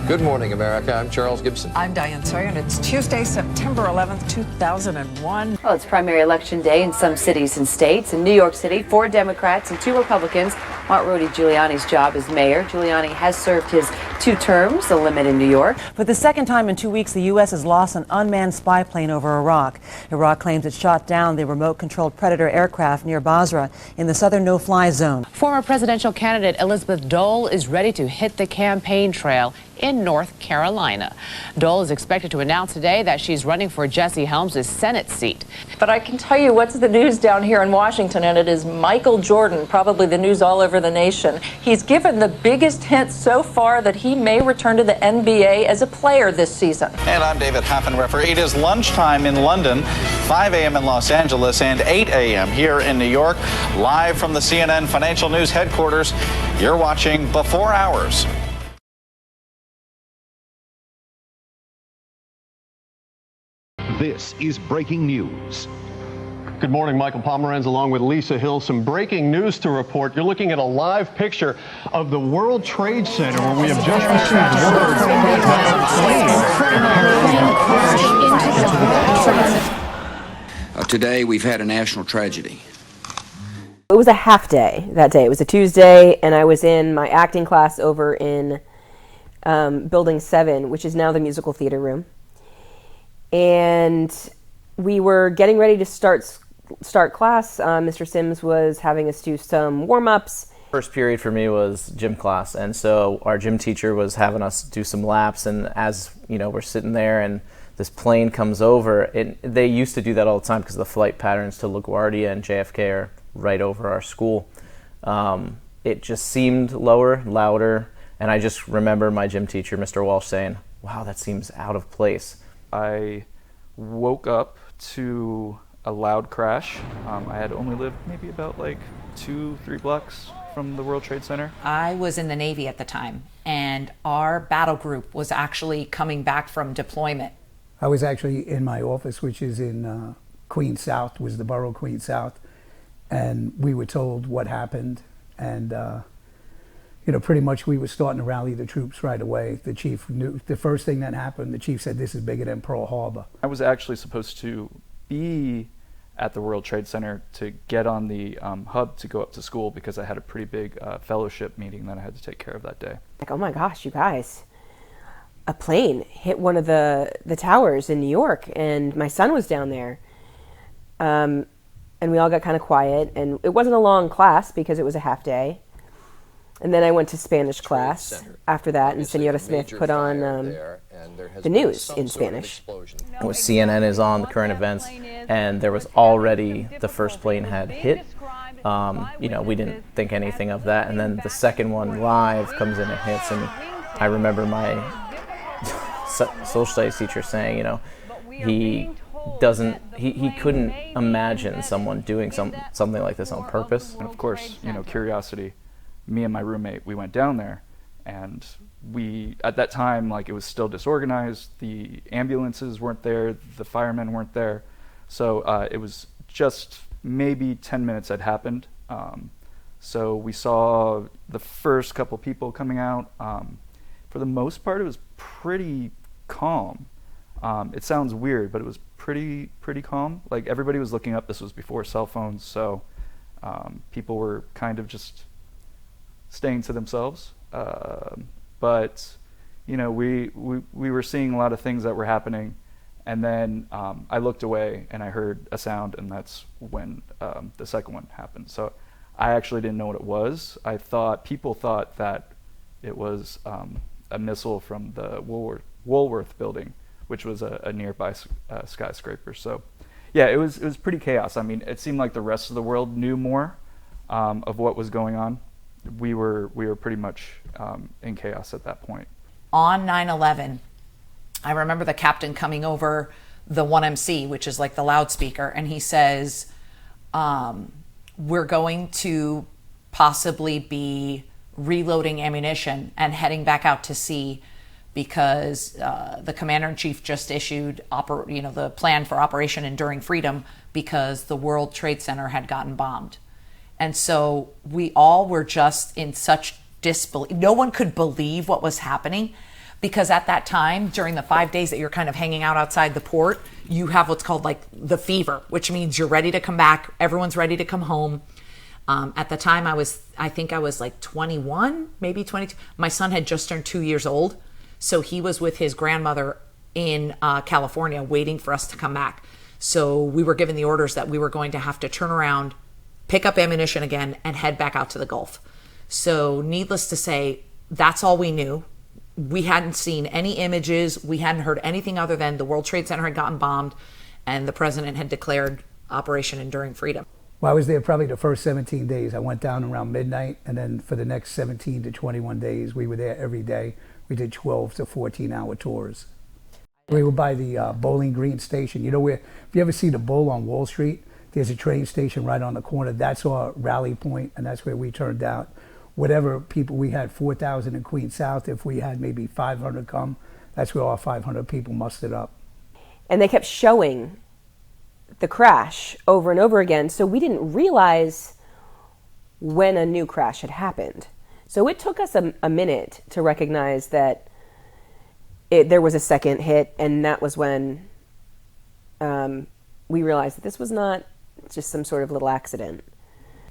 Good morning, America. I'm Charles Gibson. I'm Diane Sawyer, and it's Tuesday, September 11th, 2001. Well, it's primary election day in some cities and states. In New York City, 4 Democrats and 2 Republicans want Rudy Giuliani's job as mayor. Giuliani has served his 2 terms, the limit in New York. For the second time in 2 weeks, the U.S. has lost an unmanned spy plane over Iraq. Iraq claims it shot down the remote-controlled Predator aircraft near Basra in the southern no-fly zone. Former presidential candidate Elizabeth Dole is ready to hit the campaign trail in North Carolina. Dole is expected to announce today that she's running for Jesse Helms' Senate seat. But I can tell you what's the news down here in Washington, and it is Michael Jordan, probably the news all over the nation. He's given the biggest hint so far that he may return to the NBA as a player this season. And I'm David Haffenreffer. It is lunchtime in London, 5 a.m. in Los Angeles, and 8 a.m. here in New York. Live from the CNN Financial News headquarters, you're watching Before Hours. This is breaking news. Good morning, Michael Pomeranz along with Lisa Hill. Some breaking news to report. You're looking at a live picture of the World Trade Center where we have just received word that Today we've had a national tragedy. It was a half day that day. It was a Tuesday, and I was in my acting class over in Building 7, which is now the musical theater room. And we were getting ready to start class. Mr. Sims was having us do some warm-ups. First period for me was gym class, and so our gym teacher was having us do some laps, and as you know, we're sitting there and this plane comes over, and they used to do that all the time because the flight patterns to LaGuardia and JFK are right over our school. It just seemed lower, louder, and I just remember my gym teacher, Mr. Walsh, saying, "Wow, that seems out of place." I woke up to a loud crash. I had only lived maybe about like 2-3 blocks from the World Trade Center. I was in the Navy at the time, and our battle group was actually coming back from deployment. I was actually in my office, which is in Queens South, was the borough of Queens South, and we were told what happened, and pretty much we were starting to rally the troops right away. The chief knew the first thing that happened. The chief said, "This is bigger than Pearl Harbor." I was actually supposed to be at the World Trade Center to get on the hub to go up to school because I had a pretty big fellowship meeting that I had to take care of that day. Like, oh my gosh, you guys. A plane hit one of the towers in New York, and my son was down there. And we all got kind of quiet, and it wasn't a long class because it was a half day. And then I went to Spanish class after that, and Senora Smith put on the news in Spanish. CNN is on the current events, and there was already the first plane had hit. We didn't think anything of that, and then the second one live comes in and hits, and I remember my social studies teacher saying, he couldn't imagine someone doing something like this on purpose. And of course, curiosity. Me and my roommate, we went down there, and at that time, it was still disorganized. The ambulances weren't there, the firemen weren't there. So it was just maybe 10 minutes had happened. So we saw the first couple people coming out. For the most part, it was pretty calm. It sounds weird, but it was pretty calm. Everybody was looking up. This was before cell phones, so people were kind of just staying to themselves, but we were seeing a lot of things that were happening, and then I looked away and I heard a sound, and that's when the second one happened. So I actually didn't know what it was. People thought that it was a missile from the Woolworth building, which was a nearby skyscraper. So yeah, it was pretty chaos. I mean, it seemed like the rest of the world knew more of what was going on. We were pretty much in chaos at that point. On 9/11, I remember the captain coming over the 1MC, which is like the loudspeaker, and he says, we're going to possibly be reloading ammunition and heading back out to sea because the commander-in-chief just issued the plan for Operation Enduring Freedom because the World Trade Center had gotten bombed. And so we all were just in such disbelief. No one could believe what was happening. because at that time, during the 5 days that you're kind of hanging out outside the port, you have what's called like the fever, which means you're ready to come back. Everyone's ready to come home. At the time I think I was like 21, maybe 22. My son had just turned 2 years old. So he was with his grandmother in California waiting for us to come back. So we were given the orders that we were going to have to turn around, pick up ammunition again, and head back out to the Gulf. So needless to say, that's all we knew. We hadn't seen any images. We hadn't heard anything other than the World Trade Center had gotten bombed and the president had declared Operation Enduring Freedom. Well, I was there probably the first 17 days. I went down around midnight, and then for the next 17 to 21 days, we were there every day. We did 12 to 14-hour tours. We were by the Bowling Green station. You know where, if you ever see the Bull on Wall Street, there's a train station right on the corner. That's our rally point, and that's where we turned out. Whatever people, we had 4,000 in Queens South. If we had maybe 500 come, that's where our 500 people mustered up. And they kept showing the crash over and over again, so we didn't realize when a new crash had happened. So it took us a minute to recognize that there was a second hit, and that was when we realized that this was not just some sort of little accident.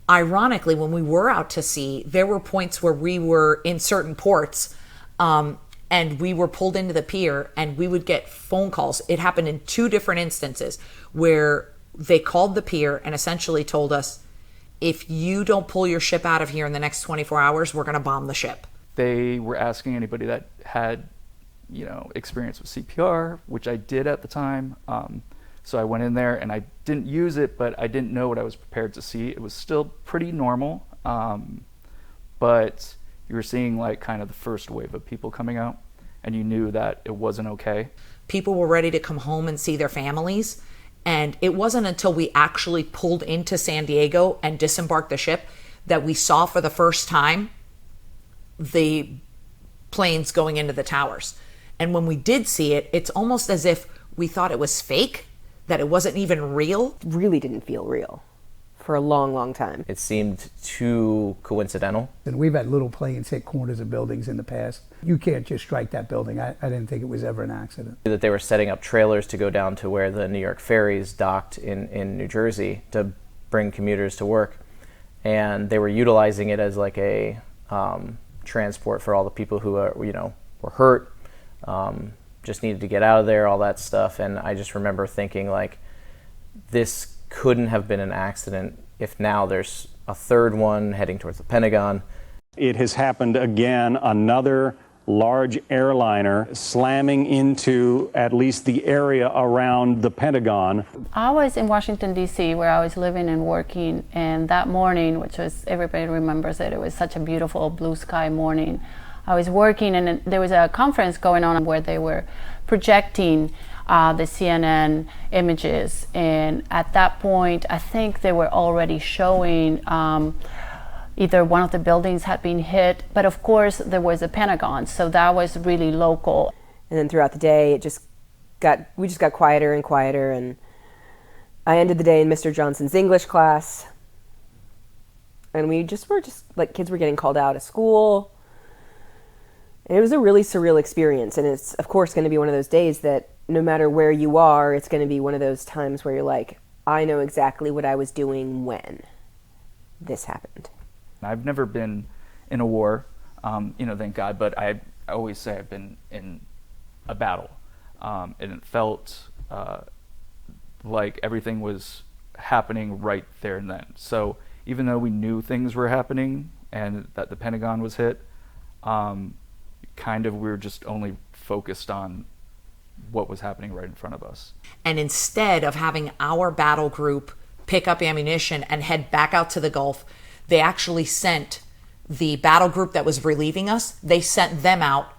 Ironically, when we were out to sea, there were points where we were in certain ports and we were pulled into the pier and we would get phone calls. It happened in 2 different instances where they called the pier and essentially told us, if you don't pull your ship out of here in the next 24 hours, we're going to bomb the ship. They were asking anybody that had, experience with CPR, which I did at the time. So I went in there and I didn't use it, but I didn't know what I was prepared to see. It was still pretty normal, but you were seeing like kind of the first wave of people coming out, and you knew that it wasn't okay. People were ready to come home and see their families, and it wasn't until we actually pulled into San Diego and disembarked the ship that we saw for the first time the planes going into the towers. And when we did see it, it's almost as if we thought it was fake, that it wasn't even real. It really didn't feel real for a long, long time. It seemed too coincidental. And we've had little planes hit corners of buildings in the past. You can't just strike that building. I didn't think it was ever an accident. That they were setting up trailers to go down to where the New York ferries docked in New Jersey to bring commuters to work. And they were utilizing it as like a transport for all the people who were hurt, just needed to get out of there, all that stuff. And I just remember thinking, like, this couldn't have been an accident if now there's a third one heading towards the Pentagon. It has happened again, another large airliner slamming into at least the area around the Pentagon. I was in Washington, D.C., where I was living and working, and that morning, which was, everybody remembers it was such a beautiful blue sky morning. I was working, and there was a conference going on where they were projecting the CNN images, and at that point I think they were already showing either one of the buildings had been hit, but of course there was the Pentagon, so that was really local. And then throughout the day we just got quieter and quieter, and I ended the day in Mr. Johnson's English class, and we were like, kids were getting called out of school. And it was a really surreal experience, and it's of course going to be one of those days that no matter where you are, it's going to be one of those times where you're like, I know exactly what I was doing when this happened. I've never been in a war, thank God, but I always say I've been in a battle, and it felt like everything was happening right there and then. So even though we knew things were happening and that the Pentagon was hit, we were just only focused on what was happening right in front of us. And instead of having our battle group pick up ammunition and head back out to the Gulf, they actually sent the battle group that was relieving us, they sent them out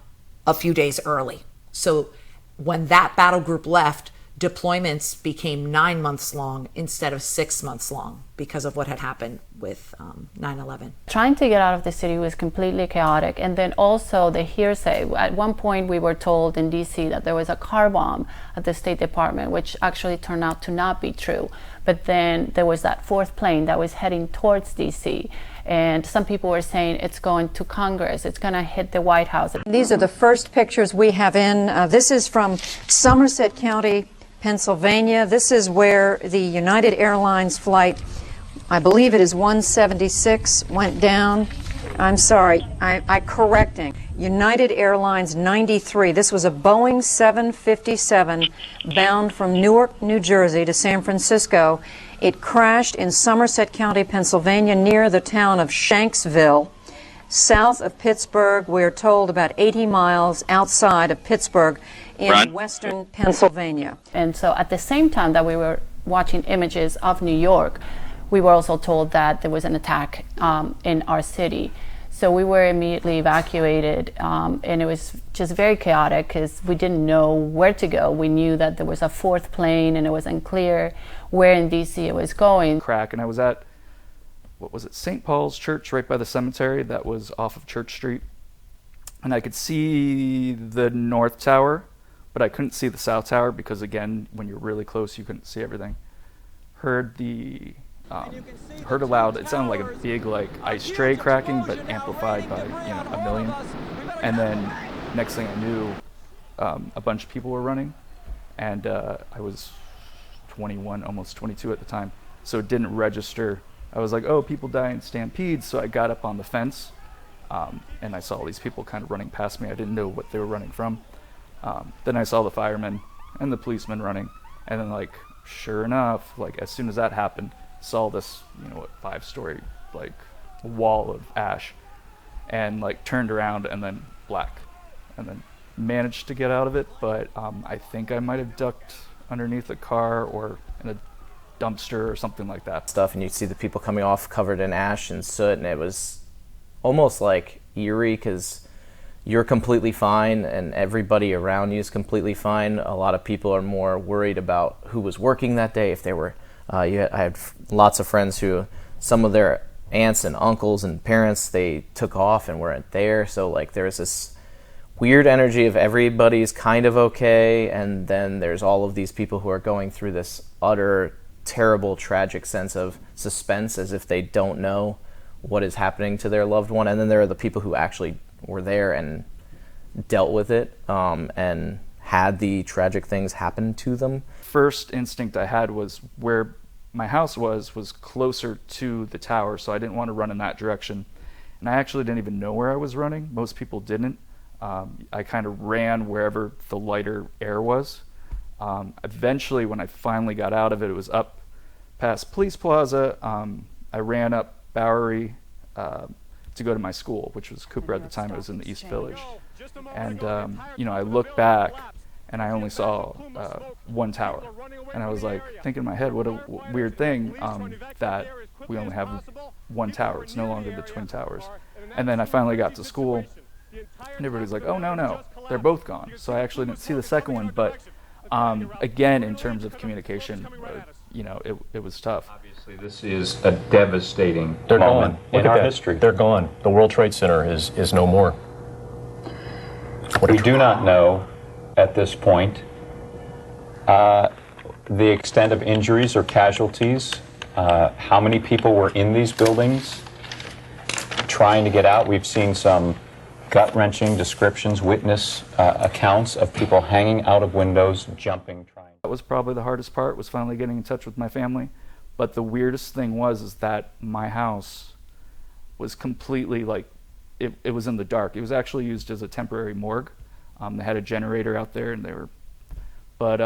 a few days early. So when that battle group left, deployments became 9 months long instead of 6 months long because of what had happened with 9/11. Trying to get out of the city was completely chaotic, and then also the hearsay. At one point we were told in DC that there was a car bomb at the State Department, which actually turned out to not be true. But then there was that 4th plane that was heading towards DC, And some people were saying it's going to Congress, it's going to hit the White House. These are the first pictures we have in. This is from Somerset County, Pennsylvania. This is where the United Airlines flight, I believe it is 176, went down. I'm sorry, I correcting. United Airlines 93. This was a Boeing 757 bound from Newark, New Jersey to San Francisco. It crashed in Somerset County, Pennsylvania, near the town of Shanksville, south of Pittsburgh. We're told about 80 miles outside of Pittsburgh in western Pennsylvania. And so at the same time that we were watching images of New York, we were also told that there was an attack in our city. So we were immediately evacuated, and it was just very chaotic because we didn't know where to go. We knew that there was a fourth plane, and it was unclear where in D.C. it was going. And I was at, what was it, St. Paul's Church right by the cemetery that was off of Church Street. And I could see the North Tower, but I couldn't see the South Tower because, again, when you're really close, you couldn't see everything. Heard a loud, it sounded like a big ice tray cracking, but amplified by a million. And then next thing I knew, a bunch of people were running, and I was 21, almost 22 at the time, so it didn't register. I was like, oh, people die in stampedes, so I got up on the fence, and I saw all these people kind of running past me. I didn't know what they were running from. Then I saw the firemen and the policemen running, and then sure enough, as soon as that happened, saw this 5-story wall of ash, and turned around and then black, and then managed to get out of it, but I think I might have ducked underneath a car or in a dumpster or something like that. And you'd see the people coming off covered in ash and soot, and it was almost eerie because you're completely fine and everybody around you is completely fine. A lot of people are more worried about who was working that day, if they were I had lots of friends who, some of their aunts and uncles and parents, they took off and weren't there. So there's this weird energy of everybody's kind of okay, and then there's all of these people who are going through this utter, terrible, tragic sense of suspense as if they don't know what is happening to their loved one. And then there are the people who actually were there and dealt with it and had the tragic things happen to them. First instinct I had was where my house was closer to the tower, so I didn't want to run in that direction. And I actually didn't even know where I was running. Most people didn't. I kind of ran wherever the lighter air was. Eventually, when I finally got out of it, it was up past Police Plaza. I ran up Bowery to go to my school, which was Cooper at the time. It was in the East Village. And, I looked back, and I only saw one tower. And I was thinking in my head, what a weird thing that we only have one tower. It's no longer the Twin Towers. And then I finally got to school, and everybody's like, oh, no, they're both gone. So I actually didn't see the second one. But again, in terms of communication, it was tough. Obviously, this is a devastating They're moment gone. in our history. They're gone. The World Trade Center is no more. We do not know at this point the extent of injuries or casualties, how many people were in these buildings trying to get out. We've seen some gut-wrenching descriptions, witness accounts of people hanging out of windows, jumping, trying. That was probably the hardest part, was finally getting in touch with my family. But the weirdest thing was that my house was completely it was in the dark. It was actually used as a temporary morgue. They had a generator out there, and but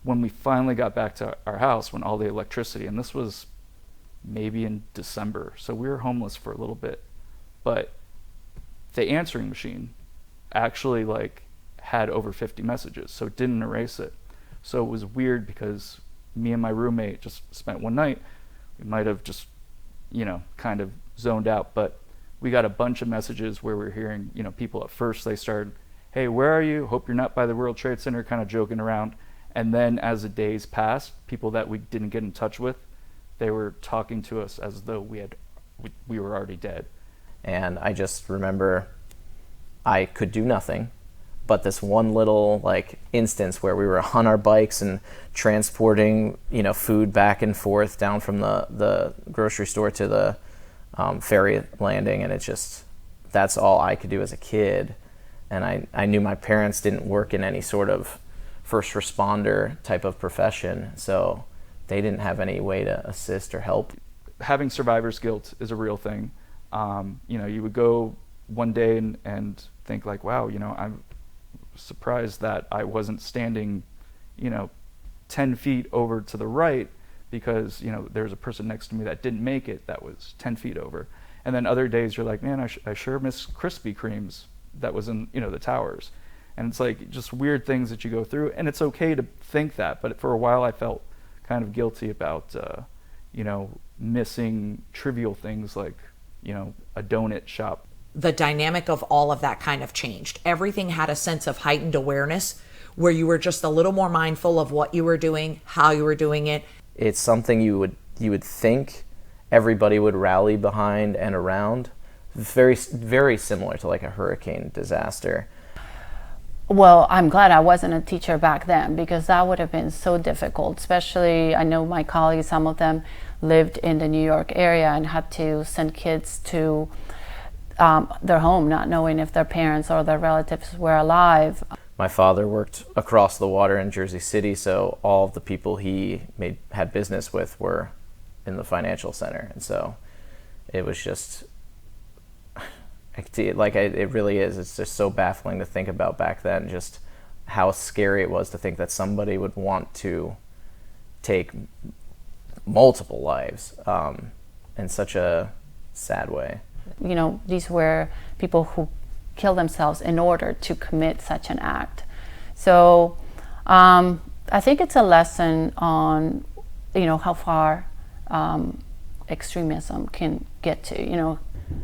when we finally got back to our house, when all the electricity, and this was maybe in December, so we were homeless for a little bit, but the answering machine actually had over 50 messages, so it didn't erase it. So it was weird because me and my roommate just spent one night. We might have just, kind of zoned out, but we got a bunch of messages where we were hearing, people at first, they started, hey, where are you? Hope you're not by the World Trade Center, kind of joking around. And then as the days passed, people that we didn't get in touch with, they were talking to us as though we were already dead. And I just remember I could do nothing. But this one little instance where we were on our bikes and transporting, food back and forth down from the grocery store to the ferry landing, and that's all I could do as a kid. And I knew my parents didn't work in any sort of first responder type of profession, so they didn't have any way to assist or help. Having survivor's guilt is a real thing. You would go one day and think like, wow, I'm surprised that I wasn't standing, 10 feet over to the right because, there's a person next to me that didn't make it that was 10 feet over. And then other days you're like, man, I sure miss Krispy Kremes that was in, the towers. And it's like just weird things that you go through, and it's okay to think that. But for a while I felt kind of guilty about, missing trivial things like, a donut shop. The dynamic of all of that kind of changed. Everything had a sense of heightened awareness where you were just a little more mindful of what you were doing, how you were doing it. It's something you would think everybody would rally behind and around. Very, very similar to like a hurricane disaster. Well, I'm glad I wasn't a teacher back then, because that would have been so difficult. Especially, I know my colleagues, some of them lived in the New York area and had to send kids to their home, not knowing if their parents or their relatives were alive. My father worked across the water in Jersey City, so all of the people he had business with were in the financial center, and so it was just it really is. It's just so baffling to think about back then, just how scary it was to think that somebody would want to take multiple lives in such a sad way. These were people who killed themselves in order to commit such an act. So I think it's a lesson on, how far extremism can get to,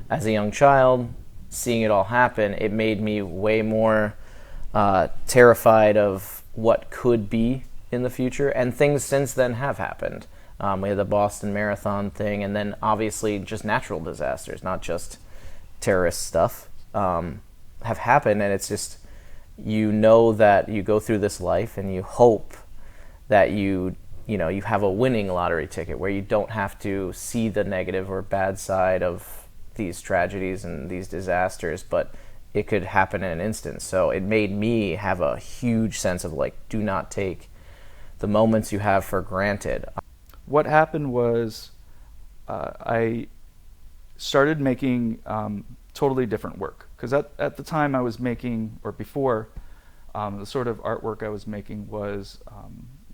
As a young child, seeing it all happen, it made me way more terrified of what could be in the future, and things since then have happened. We had the Boston Marathon thing, and then obviously just natural disasters, not just terrorist stuff, have happened, and it's just, that you go through this life and you hope that you have a winning lottery ticket where you don't have to see the negative or bad side of these tragedies and these disasters, but it could happen in an instant. So it made me have a huge sense of do not take the moments you have for granted. What happened was I started making totally different work, because at the time I was making, or before, the sort of artwork I was making was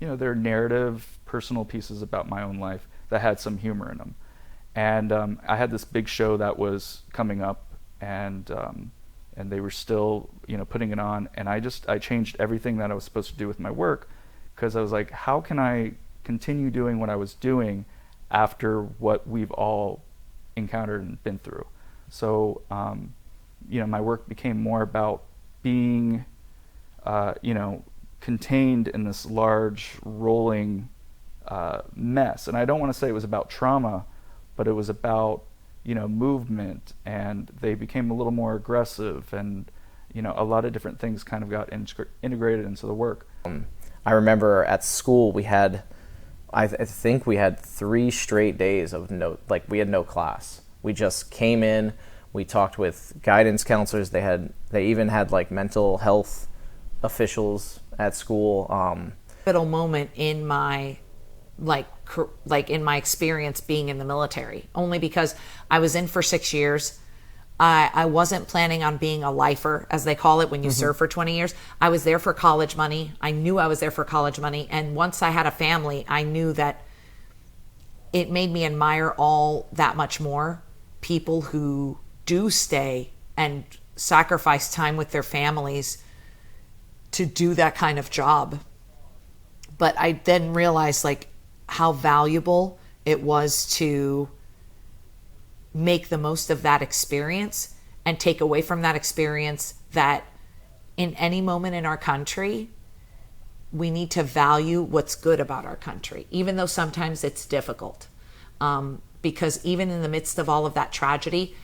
they're narrative, personal pieces about my own life that had some humor in them. And I had this big show that was coming up, and they were still putting it on, and I changed everything that I was supposed to do with my work, because I was like, how can I continue doing what I was doing after what we've all encountered and been through? So my work became more about being contained in this large rolling mess. And I don't want to say it was about trauma, but it was about movement, and they became a little more aggressive, and a lot of different things kind of got integrated into the work. I remember at school I think we had 3 straight days of we had no class. We just came in, we talked with guidance counselors, they even had mental health officials at school. Pivotal moment in my in my experience being in the military, only because I was in for 6 years. I wasn't planning on being a lifer, as they call it when you serve for 20 years. I was there for college money. I knew I was there for college money. And once I had a family, I knew that it made me admire all that much more people who do stay and sacrifice time with their families to do that kind of job. But I then realized how valuable it was to make the most of that experience and take away from that experience that in any moment in our country, we need to value what's good about our country, even though sometimes it's difficult. Because even in the midst of all of that tragedy,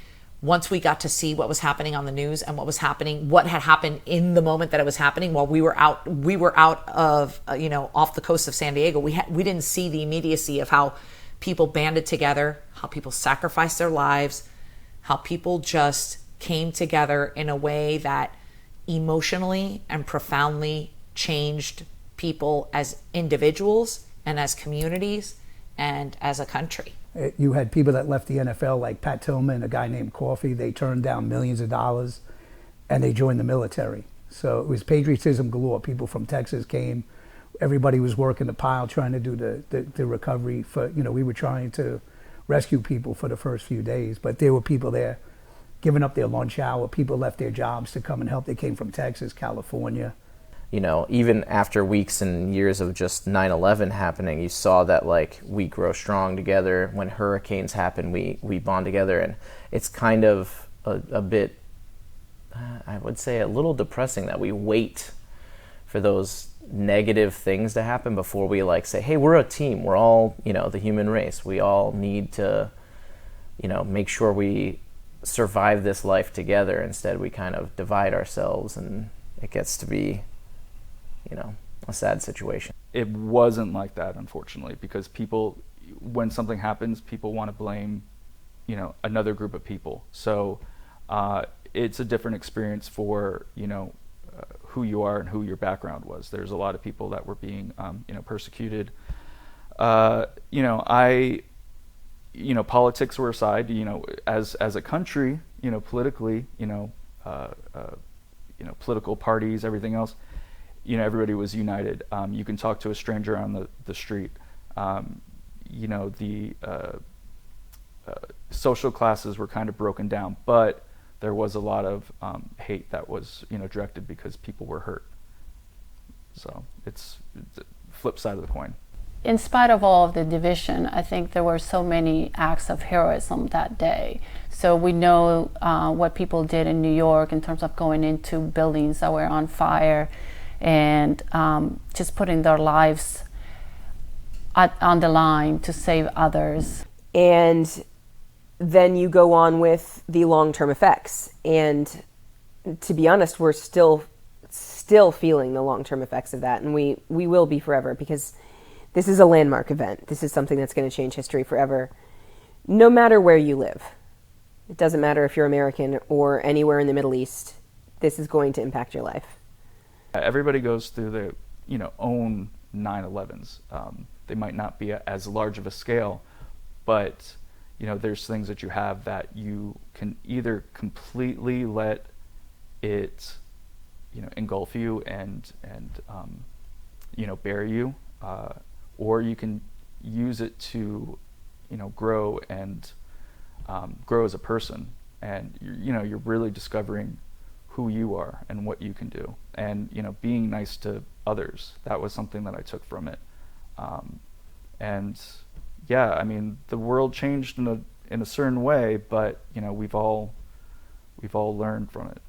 once we got to see what was happening on the news and what had happened in the moment that it was happening while we were out of, off the coast of San Diego, we didn't see the immediacy of how people banded together, how people sacrificed their lives, how people just came together in a way that emotionally and profoundly changed people as individuals and as communities and as a country. You had people that left the NFL like Pat Tillman, a guy named Coffey. They turned down millions of dollars and they joined the military. So it was patriotism galore. People from Texas came. Everybody was working the pile trying to do the recovery for, we were trying to rescue people for the first few days, but there were people there giving up their lunch hour. People left their jobs to come and help. They came from Texas, California. Even after weeks and years of just 9/11 happening, you saw that we grow strong together. When hurricanes happen, we bond together, and it's kind of a bit, I would say, a little depressing that we wait for those negative things to happen before we say, hey, we're a team. We're all, the human race. We all need to, make sure we survive this life together. Instead, we kind of divide ourselves, and it gets to be, a sad situation. It wasn't like that, unfortunately, because people, when something happens, people want to blame, another group of people. So it's a different experience for, who you are and who your background was. There's a lot of people that were being, persecuted. Politics were aside, as a country, politically, political parties, everything else, everybody was united. You can talk to a stranger on the street. The social classes were kind of broken down, but there was a lot of hate that was, directed because people were hurt. So it's the flip side of the coin. In spite of all of the division, I think there were so many acts of heroism that day. So we know what people did in New York in terms of going into buildings that were on fire and just putting their lives on the line to save others. And then you go on with the long-term effects. And to be honest, we're still feeling the long-term effects of that. And we will be forever, because this is a landmark event. This is something that's going to change history forever, no matter where you live. It doesn't matter if you're American or anywhere in the Middle East. This is going to impact your life. Everybody goes through their, own 9/11s. They might not be as large of a scale, but there's things that you have that you can either completely let it, engulf you and bury you, or you can use it to, grow and grow as a person. And you're really discovering who you are and what you can do, and being nice to others. That was something that I took from it. And yeah, I mean, the world changed in a certain way, but we've all learned from it.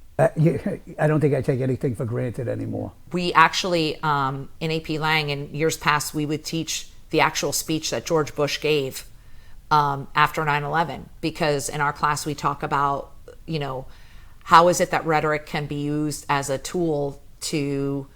I don't think I take anything for granted anymore. We actually, in AP Lang, in years past, we would teach the actual speech that George Bush gave after 9/11, because in our class we talk about, how is it that rhetoric can be used as a tool to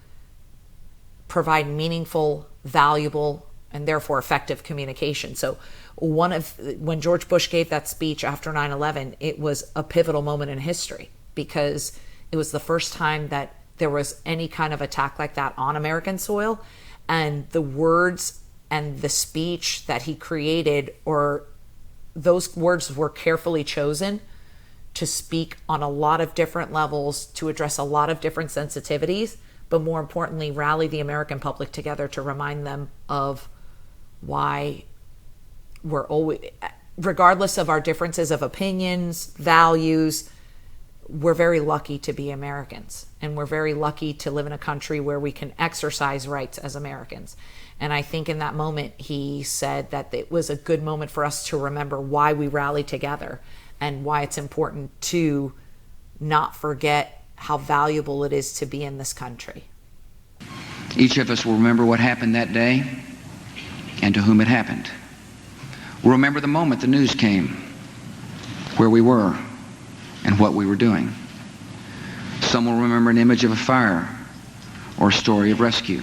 provide meaningful, valuable, and therefore effective communication. So when George Bush gave that speech after 9/11, it was a pivotal moment in history, because it was the first time that there was any kind of attack like that on American soil. And the words and the speech that he created, or those words were carefully chosen to speak on a lot of different levels, to address a lot of different sensitivities, but more importantly, rally the American public together to remind them of why we're always, regardless of our differences of opinions, values, we're very lucky to be Americans, and we're very lucky to live in a country where we can exercise rights as Americans. And I think in that moment, he said that it was a good moment for us to remember why we rally together and why it's important to not forget how valuable it is to be in this country. Each of us will remember what happened that day and to whom it happened. We'll remember the moment the news came, where we were, and what we were doing. Some will remember an image of a fire or a story of rescue.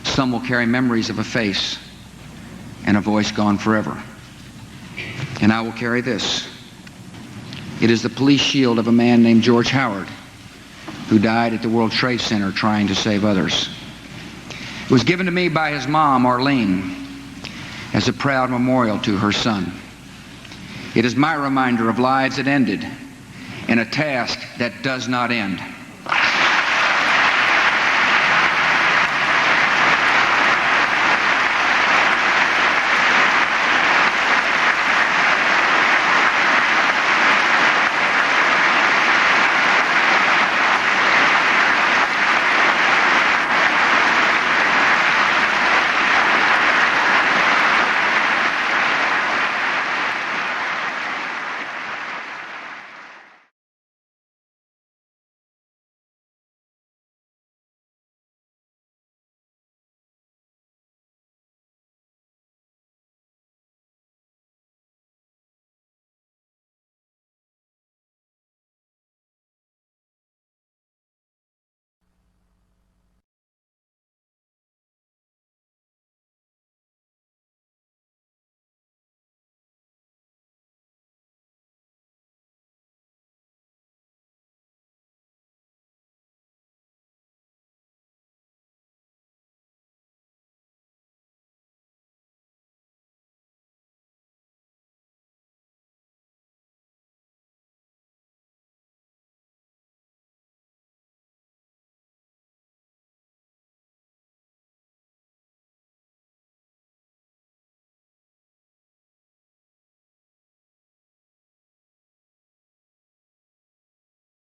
Some will carry memories of a face and a voice gone forever. And I will carry this. It is the police shield of a man named George Howard, who died at the World Trade Center trying to save others. It was given to me by his mom, Arlene, as a proud memorial to her son. It is my reminder of lives that ended in a task that does not end.